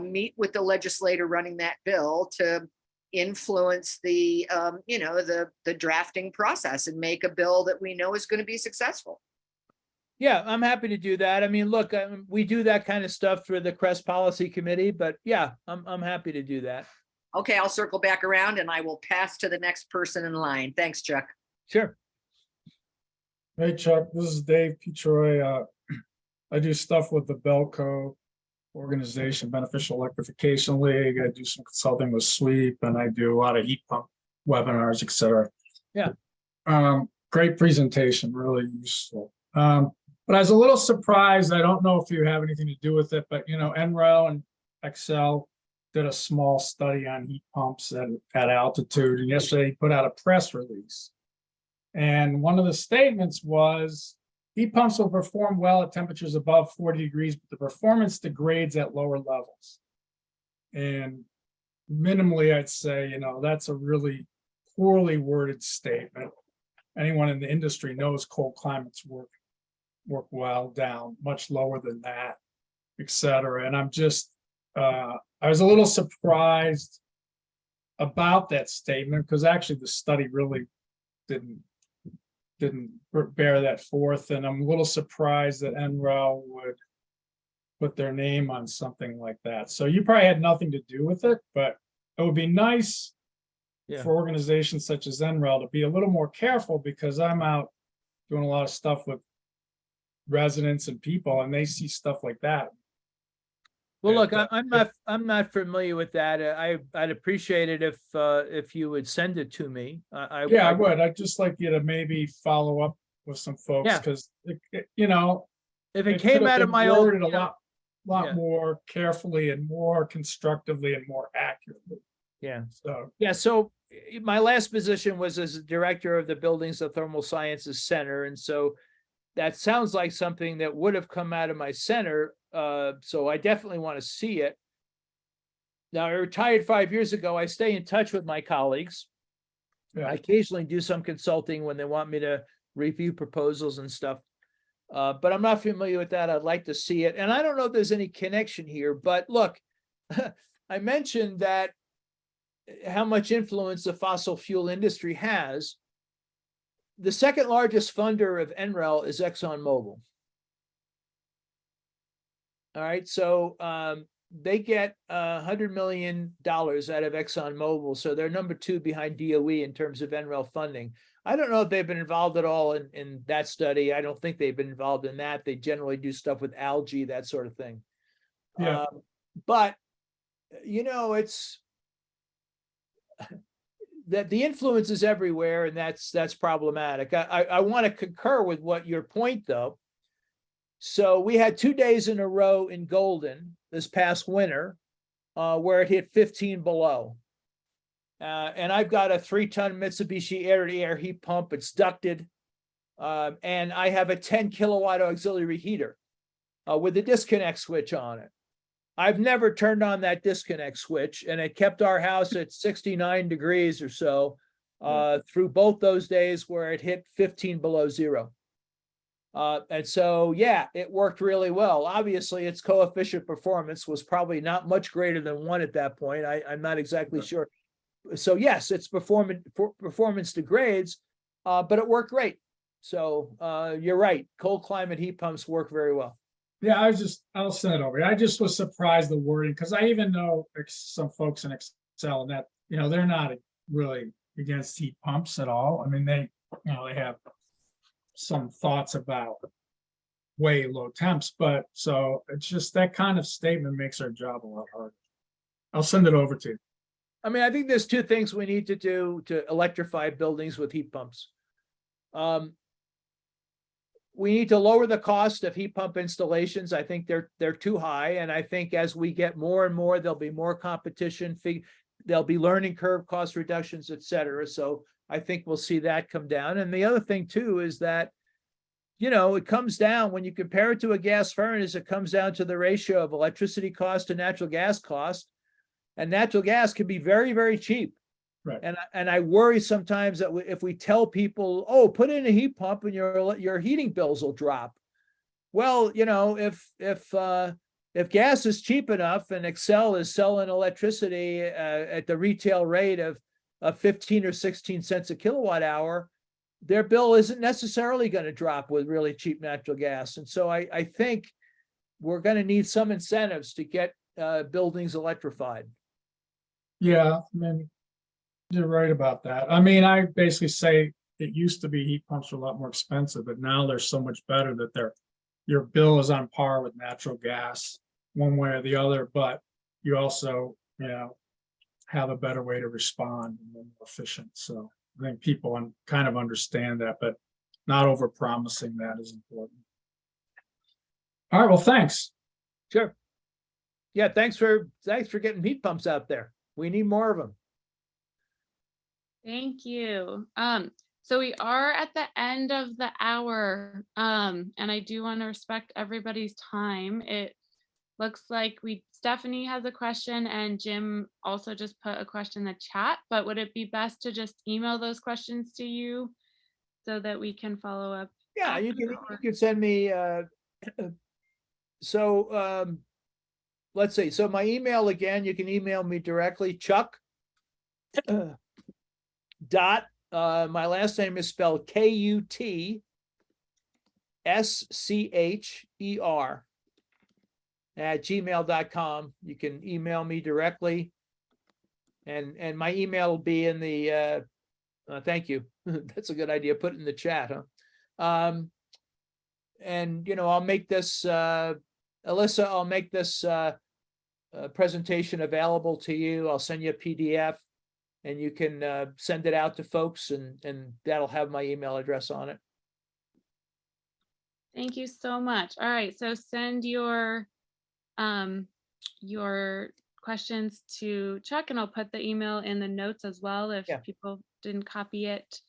Speaker 6: meet with the legislator running that bill to influence the drafting process and make a bill that we know is going to be successful.
Speaker 1: Yeah, I'm happy to do that. I mean, look, we do that kind of stuff for the CREST Policy Committee, but yeah, I'm happy to do that.
Speaker 6: Okay, I'll circle back around and I will pass to the next person in line. Thanks, Chuck.
Speaker 1: Sure.
Speaker 7: Hey Chuck, this is Dave Petroy. I do stuff with the Belco organization, Beneficial Electrification League. I do some consulting with Sweep, and I do a lot of heat pump webinars, et cetera.
Speaker 1: Yeah.
Speaker 7: Great presentation, really useful. But I was a little surprised. I don't know if you have anything to do with it, but NREL and Excel did a small study on heat pumps at altitude, and yesterday he put out a press release. And one of the statements was heat pumps will perform well at temperatures above 40 degrees, but the performance degrades at lower levels. And minimally, I'd say, that's a really poorly worded statement. Anyone in the industry knows cold climates work well down much lower than that, et cetera. And I'm just, I was a little surprised about that statement because actually the study really didn't bear that forth. And I'm a little surprised that NREL would put their name on something like that. So you probably had nothing to do with it, but it would be nice for organizations such as NREL to be a little more careful, because I'm out doing a lot of stuff with residents and people, and they see stuff like that.
Speaker 1: Well, look,
Speaker 7: And,
Speaker 1: I'm not familiar with that. I'd appreciate it if you would send it to me.
Speaker 7: I would. I'd just like you to maybe follow up with some folks,
Speaker 1: Yeah.
Speaker 7: because
Speaker 1: If it
Speaker 7: it
Speaker 1: came
Speaker 7: could have
Speaker 1: out of
Speaker 7: been
Speaker 1: my own,
Speaker 7: worded a lot
Speaker 1: Yeah.
Speaker 7: more carefully and more constructively and more accurately.
Speaker 1: yeah.
Speaker 7: So
Speaker 1: Yeah, so my last position was as a director of the Buildings of Thermal Sciences Center, and so that sounds like something that would have come out of my center. So I definitely want to see it. Now, I retired 5 years ago. I stay in touch with my colleagues.
Speaker 7: Yeah.
Speaker 1: I occasionally do some consulting when they want me to review proposals and stuff. But I'm not familiar with that. I'd like to see it. And I don't know if there's any connection here, but look, I mentioned that how much influence the fossil fuel industry has. The second largest funder of NREL is ExxonMobil. All right, so they get $100 million out of ExxonMobil, so they're number 2 behind DOE in terms of NREL funding. I don't know if they've been involved at all in that study. I don't think they've been involved in that. They generally do stuff with algae, that sort of thing.
Speaker 7: Yeah.
Speaker 1: But it's that the influence is everywhere, and that's problematic. I want to concur with what your point, though. So we had 2 days in a row in Golden this past winter where it hit 15 below. And I've got a 3-ton Mitsubishi air-to-air heat pump. It's ducted. And I have a 10 kilowatt auxiliary heater with a disconnect switch on it. I've never turned on that disconnect switch, and it kept our house at 69 degrees or so through both those days where it hit 15 below zero. And so, yeah, it worked really well. Obviously, its coefficient performance was probably not much greater than 1 at that point. I'm not exactly sure. So yes, its performance degrades, but it worked great. So you're right. Cold climate heat pumps work very well.
Speaker 7: yeah, I'll send it over. I just was surprised the wording, because I even know some folks in Excel and that, they're not really against heat pumps at all. I mean, they have some thoughts about way low temps, but so it's just that kind of statement makes our job a lot harder. I'll send it over to you.
Speaker 1: I mean, I think there's 2 things we need to do to electrify buildings with heat pumps. We need to lower the cost of heat pump installations. I think they're too high. And I think as we get more and more, there'll be more competition. There'll be learning curve cost reductions, et cetera. So I think we'll see that come down. And the other thing too is that, it comes down when you compare it to a gas furnace, it comes down to the ratio of electricity cost to natural gas cost. And natural gas can be very, very cheap.
Speaker 7: Right.
Speaker 1: And I worry sometimes that if we tell people, oh, put in a heat pump and your heating bills will drop. Well, if gas is cheap enough and Excel is selling electricity at the retail rate of 15 or 16 cents a kilowatt hour, their bill isn't necessarily going to drop with really cheap natural gas. And so I think we're going to need some incentives to get buildings electrified.
Speaker 7: Yeah, I mean, you're right about that. I mean, I basically say it used to be heat pumps were a lot more expensive, but now they're so much better that your bill is on par with natural gas. one way or the other, but you also, have a better way to respond and more efficient. So I think people kind of understand that, but not over promising that is important. All right, well, thanks.
Speaker 1: Sure. Yeah, thanks for getting heat pumps out there. We need more of them.
Speaker 2: Thank you. So we are at the end of the hour, and I do want to respect everybody's time. It looks like Stephanie has a question, and Jim also just put a question in the chat, but would it be best to just email those questions to you so that we can follow up?
Speaker 1: Yeah, you
Speaker 2: after,
Speaker 1: can send me, let's see. So my email again, you can email me directly, Chuck dot, my last name is spelled Kutscher @gmail.com. You can email me directly. And my email will be in the, thank you. That's a good idea. Put it in the chat, huh? And, I'll make this, Alyssa, I'll make this presentation available to you. I'll send you a PDF and you can send it out to folks and that'll have my email address on it.
Speaker 2: Thank you so much. All right, so send your questions to Chuck, and I'll put the email in the notes as well if
Speaker 1: Yeah.
Speaker 2: people didn't copy it.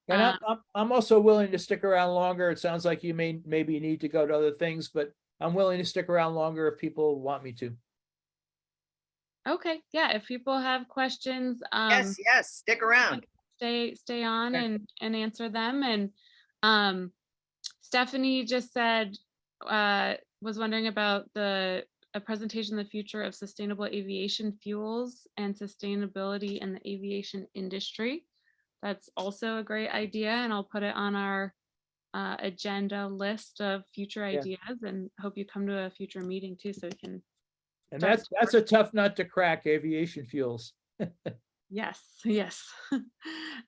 Speaker 1: And I'm also willing to stick around longer. It sounds like you maybe need to go to other things, but I'm willing to stick around longer if people want me to.
Speaker 2: Okay, yeah, if people have questions,
Speaker 6: Yes, stick around.
Speaker 2: stay on
Speaker 1: Okay.
Speaker 2: and answer them. And Stephanie just said, was wondering about a presentation, the future of sustainable aviation fuels and sustainability in the aviation industry. That's also a great idea, and I'll put it on our agenda list of future ideas, and hope you come to a future meeting too, so we can.
Speaker 1: And that's a tough nut to crack, aviation fuels.
Speaker 2: Yes.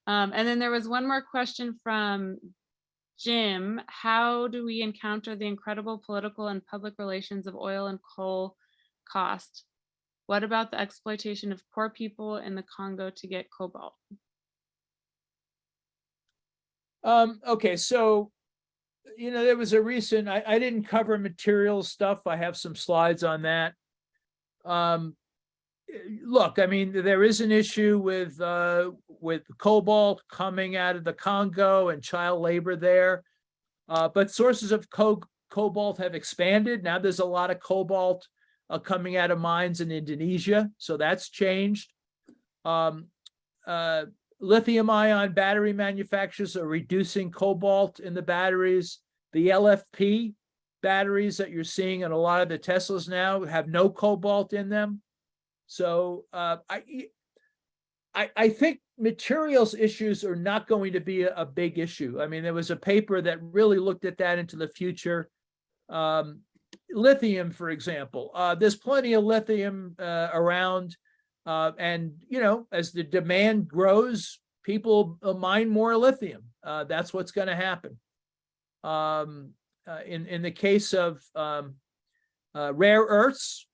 Speaker 2: And then there was one more question from Jim. How do we encounter the incredible political and public relations of oil and coal cost? What about the exploitation of poor people in the Congo to get cobalt?
Speaker 1: Okay, so, there was a recent, I didn't cover materials stuff. I have some slides on that. Look, I mean, there is an issue with cobalt coming out of the Congo and child labor there. But sources of cobalt have expanded. Now there's a lot of cobalt coming out of mines in Indonesia, so that's changed. Lithium ion battery manufacturers are reducing cobalt in the batteries. The LFP batteries that you're seeing in a lot of the Teslas now have no cobalt in them. So I think materials issues are not going to be a big issue. I mean, there was a paper that really looked at that into the future. Lithium, for example, there's plenty of lithium around. And, as the demand grows, people mine more lithium. That's what's going to happen. In the case of rare earths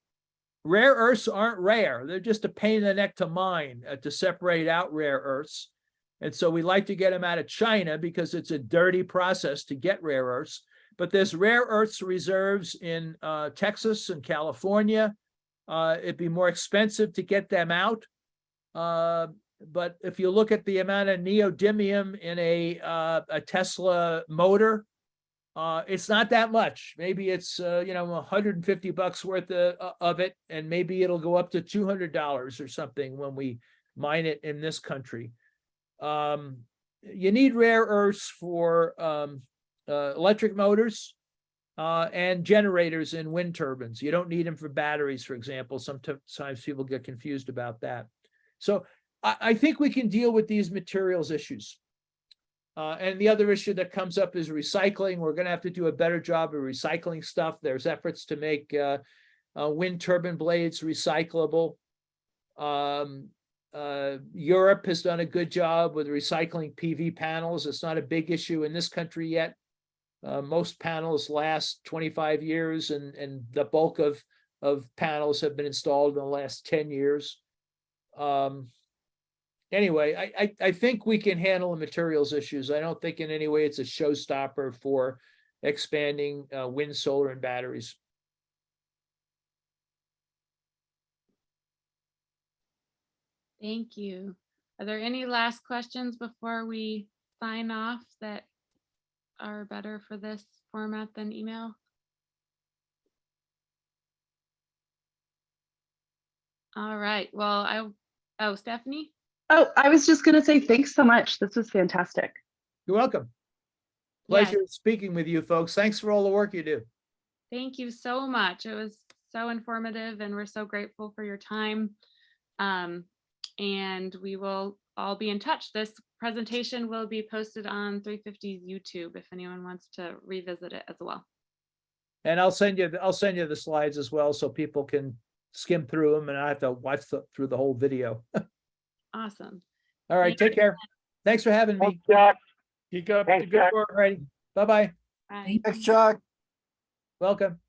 Speaker 1: aren't rare. They're just a pain in the neck to mine, to separate out rare earths. And so we like to get them out of China because it's a dirty process to get rare earths. But there's rare earths reserves in Texas and California. It'd be more expensive to get them out. But if you look at the amount of neodymium in a Tesla motor, it's not that much. Maybe it's $150 worth of it, and maybe it'll go up to $200 or something when we mine it in this country. You need rare earths for electric motors and generators in wind turbines. You don't need them for batteries, for example. Sometimes people get confused about that. So I think we can deal with these materials issues. And the other issue that comes up is recycling. We're going to have to do a better job of recycling stuff. There's efforts to make wind turbine blades recyclable. Europe has done a good job with recycling PV panels. It's not a big issue in this country yet. Most panels last 25 years, and the bulk of of panels have been installed in the last 10 years. Anyway, I think we can handle the materials issues. I don't think in any way it's a showstopper for expanding wind, solar, and batteries.
Speaker 2: Thank you. Are there any last questions before we sign off that are better for this format than email? All right, well, oh, Stephanie?
Speaker 8: Oh, I was just going to say thanks so much. This was fantastic.
Speaker 1: You're welcome.
Speaker 2: Yes.
Speaker 1: Pleasure speaking with you folks. Thanks for all the work you do.
Speaker 2: Thank you so much. It was so informative and we're so grateful for your time. And we will all be in touch. This presentation will be posted on 350's YouTube if anyone wants to revisit it as well.
Speaker 1: And I'll send you the slides as well so people can skim through them and I have to watch through the whole video.
Speaker 2: Awesome.
Speaker 1: All right, take care. Thanks for having me.
Speaker 5: Keep up the
Speaker 9: Thanks,
Speaker 5: good
Speaker 9: Jack.
Speaker 5: work.
Speaker 1: All right, bye-bye.
Speaker 2: Bye.
Speaker 9: Thanks, Chuck.
Speaker 1: Welcome.